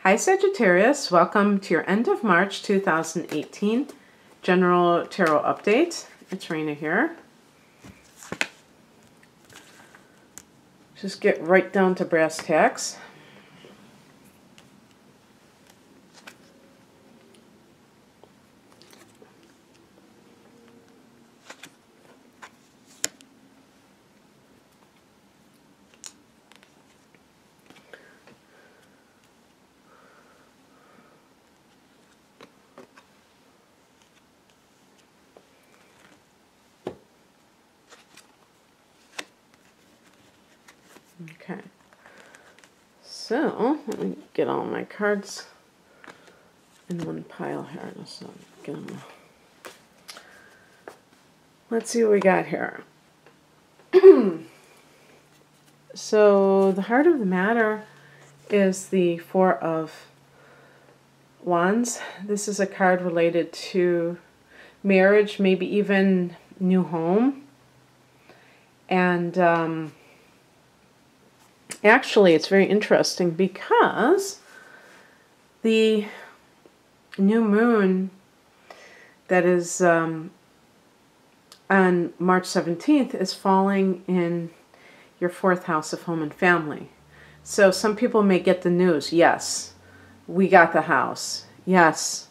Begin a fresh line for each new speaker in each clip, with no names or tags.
Hi Sagittarius, welcome to your end of March 2018 General Tarot Update. It's Raina here. Just get right down to brass tacks. Okay, so let me get all my cards in one pile here. So get them. Let's see what we got here. So the heart of the matter is the Four of Wands. This is a card related to marriage, maybe even new home. And actually, it's very interesting because the new moon that is on March 17th is falling in your fourth house of home and family. So some people may get the news, yes, we got the house. Yes,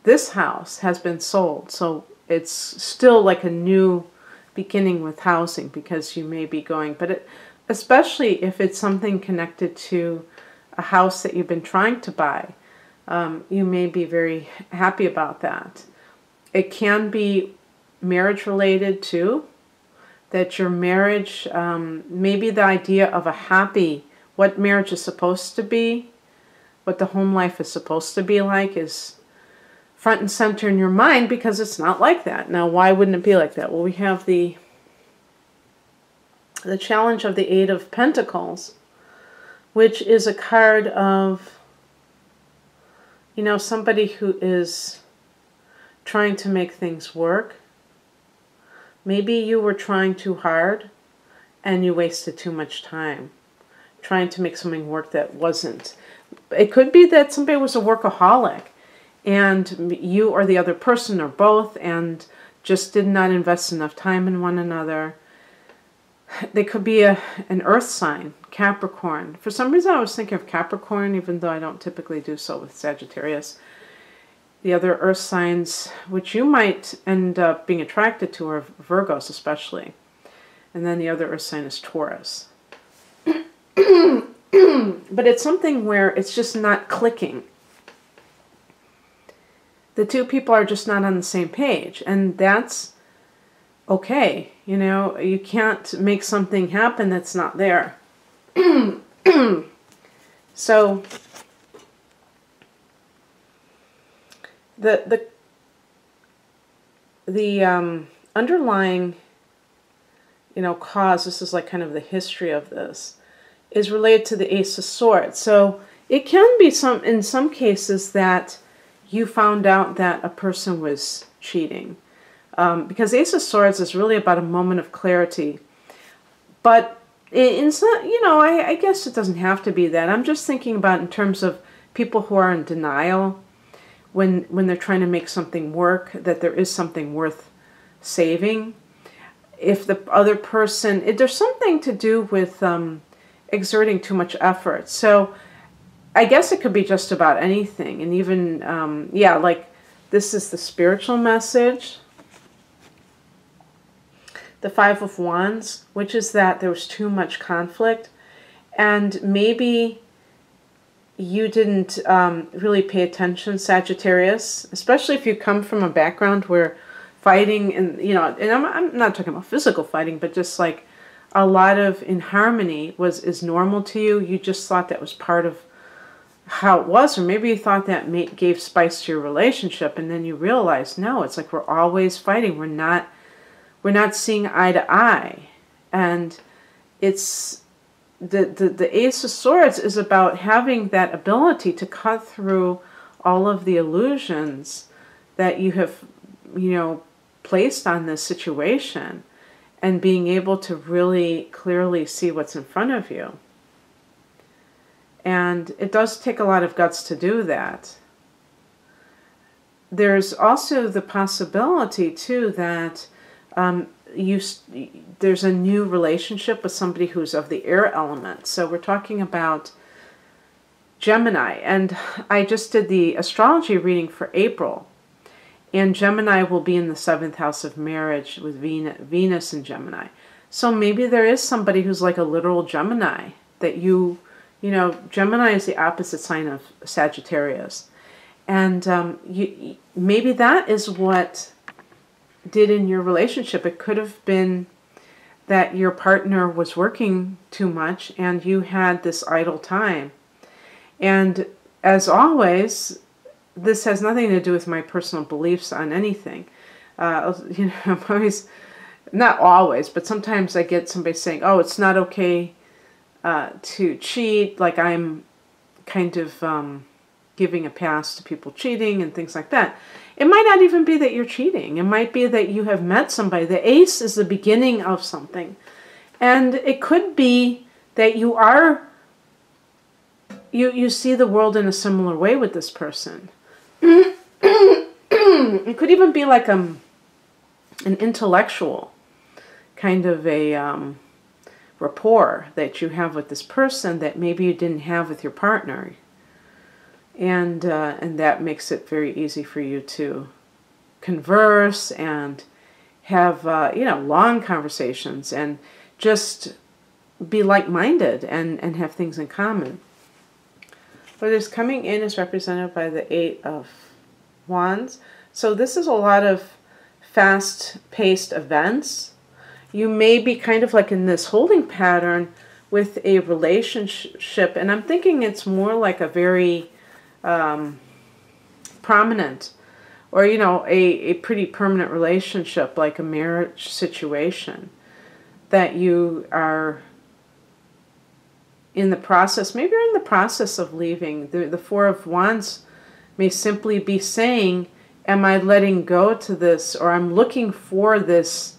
this house has been sold. So it's still like a new beginning with housing because you may be going, but especially if it's something connected to a house that you've been trying to buy, you may be very happy about that. It can be marriage related too, that your marriage, maybe the idea of a happy, what marriage is supposed to be, what the home life is supposed to be like is front and center in your mind because it's not like that. Now, why wouldn't it be like that? Well, we have the challenge of the Eight of Pentacles, which is a card of, somebody who is trying to make things work. Maybe you were trying too hard and you wasted too much time trying to make something work that wasn't. It could be that somebody was a workaholic and you or the other person or both and just did not invest enough time in one another. They could be an earth sign, Capricorn. For some reason I was thinking of Capricorn, even though I don't typically do so with Sagittarius. The other earth signs, which you might end up being attracted to, are Virgos especially. And then the other earth sign is Taurus. But it's something where it's just not clicking. The two people are just not on the same page. And that's okay. You can't make something happen that's not there. So the underlying cause, this is like kind of the history of this, is related to the Ace of Swords. So it can be in some cases that you found out that a person was cheating. Because Ace of Swords is really about a moment of clarity. But in some, I guess it doesn't have to be that. I'm just thinking about in terms of people who are in denial when they're trying to make something work, that there is something worth saving. If the other person, there's something to do with exerting too much effort. So I guess it could be just about anything. And even, like this is the spiritual message. The Five of Wands, which is that there was too much conflict. And maybe you didn't really pay attention, Sagittarius, especially if you come from a background where fighting and, and I'm not talking about physical fighting, but just like a lot of inharmony is normal to you. You just thought that was part of how it was, or maybe you thought that gave spice to your relationship, and then you realize, no, it's like we're always fighting. We're not seeing eye to eye. And it's the Ace of Swords is about having that ability to cut through all of the illusions that you have, placed on this situation and being able to really clearly see what's in front of you. And it does take a lot of guts to do that. There's also the possibility, too, that there's a new relationship with somebody who's of the air element. So we're talking about Gemini. And I just did the astrology reading for April. And Gemini will be in the 7th house of marriage with Venus in Gemini. So maybe there is somebody who's like a literal Gemini that you know, Gemini is the opposite sign of Sagittarius. And maybe that is what did in your relationship. It could have been that your partner was working too much and you had this idle time. And as always, this has nothing to do with my personal beliefs on anything. You know, I'm always, not always, but sometimes I get somebody saying, oh, it's not okay to cheat, like I'm kind of giving a pass to people cheating and things like that. It might not even be that you're cheating. It might be that you have met somebody. The ace is the beginning of something. And it could be that you are, you see the world in a similar way with this person. It could even be like an intellectual kind of a rapport that you have with this person that maybe you didn't have with your partner. And that makes it very easy for you to converse and have, you know, long conversations and just be like-minded and have things in common. What is coming in is represented by the 8 of Wands. So this is a lot of fast-paced events. You may be kind of like in this holding pattern with a relationship, and I'm thinking it's more like a very prominent, or, you know, a pretty permanent relationship, like a marriage situation that you are in the process. Maybe you're in the process of leaving. The 4 of Wands may simply be saying, am I letting go to this, or I'm looking for this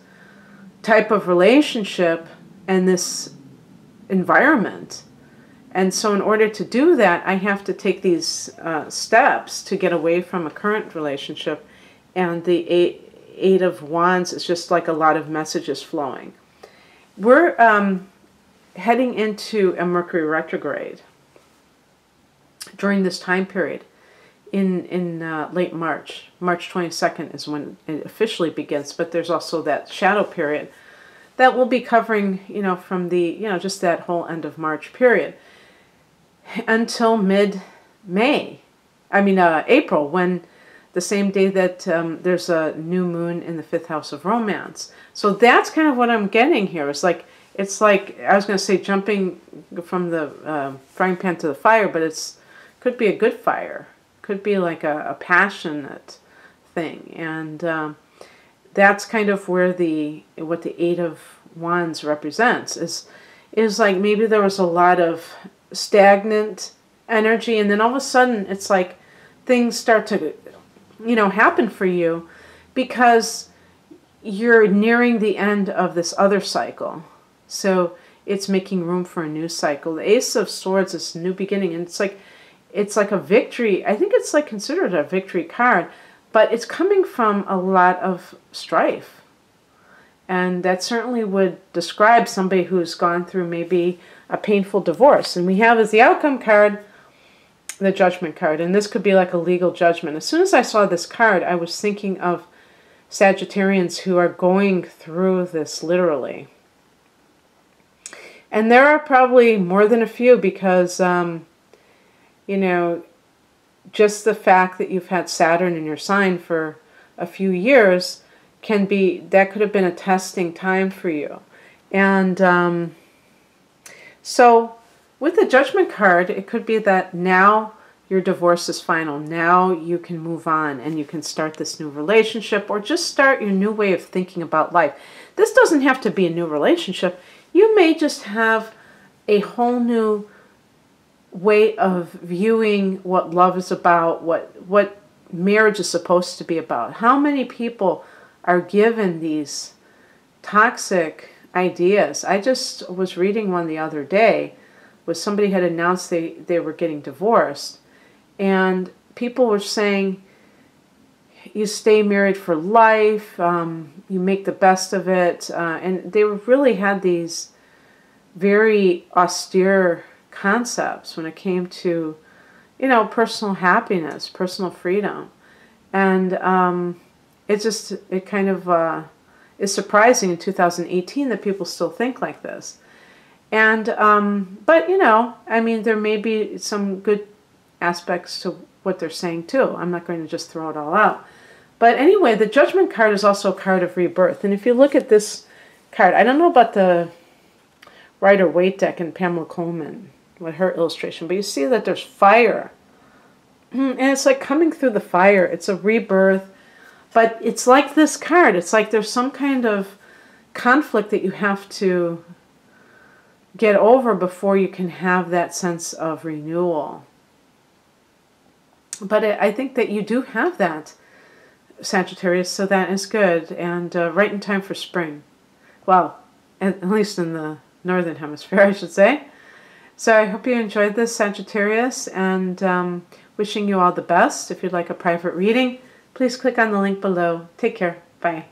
type of relationship and this environment. And so in order to do that, I have to take these steps to get away from a current relationship. And the 8 of Wands is just like a lot of messages flowing. We're heading into a Mercury retrograde during this time period in late March. March 22nd is when it officially begins, but there's also that shadow period that will be covering, you know, from the, you know, just that whole end of March period until mid-May. I mean, April, when the same day that there's a new moon in the 5th house of romance. So that's kind of what I'm getting here. It's like, I was going to say jumping from the frying pan to the fire, but could be a good fire. Could be like a passionate thing. And that's kind of where what the 8 of Wands represents is like maybe there was a lot of stagnant energy, and then all of a sudden it's like things start to, you know, happen for you because you're nearing the end of this other cycle. So it's making room for a new cycle. The Ace of Swords is a new beginning, and it's like a victory. I think it's like considered a victory card, but it's coming from a lot of strife. And that certainly would describe somebody who's gone through maybe a painful divorce. And we have as the outcome card, the Judgment card. And this could be like a legal judgment. As soon as I saw this card, I was thinking of Sagittarians who are going through this literally. And there are probably more than a few because, you know, just the fact that you've had Saturn in your sign for a few years that could have been a testing time for you. And so with the Judgment card, it could be that now your divorce is final. Now you can move on and you can start this new relationship or just start your new way of thinking about life. This doesn't have to be a new relationship. You may just have a whole new way of viewing what love is about, what marriage is supposed to be about. How many people are given these toxic ideas? I just was reading one the other day was somebody had announced they were getting divorced. And people were saying, you stay married for life, you make the best of it. And they really had these very austere concepts when it came to, you know, personal happiness, personal freedom. And it kind of is surprising in 2018 that people still think like this. And, but, you know, I mean, there may be some good aspects to what they're saying too. I'm not going to just throw it all out. But anyway, the Judgment card is also a card of rebirth. And if you look at this card, I don't know about the Rider-Waite deck and Pamela Coleman with her illustration, but you see that there's fire. And it's like coming through the fire. It's a rebirth. But it's like this card. It's like there's some kind of conflict that you have to get over before you can have that sense of renewal. But I think that you do have that, Sagittarius, so that is good. And right in time for spring. Well, at least in the Northern Hemisphere, I should say. So I hope you enjoyed this, Sagittarius, and wishing you all the best. If you'd like a private reading, please click on the link below. Take care. Bye.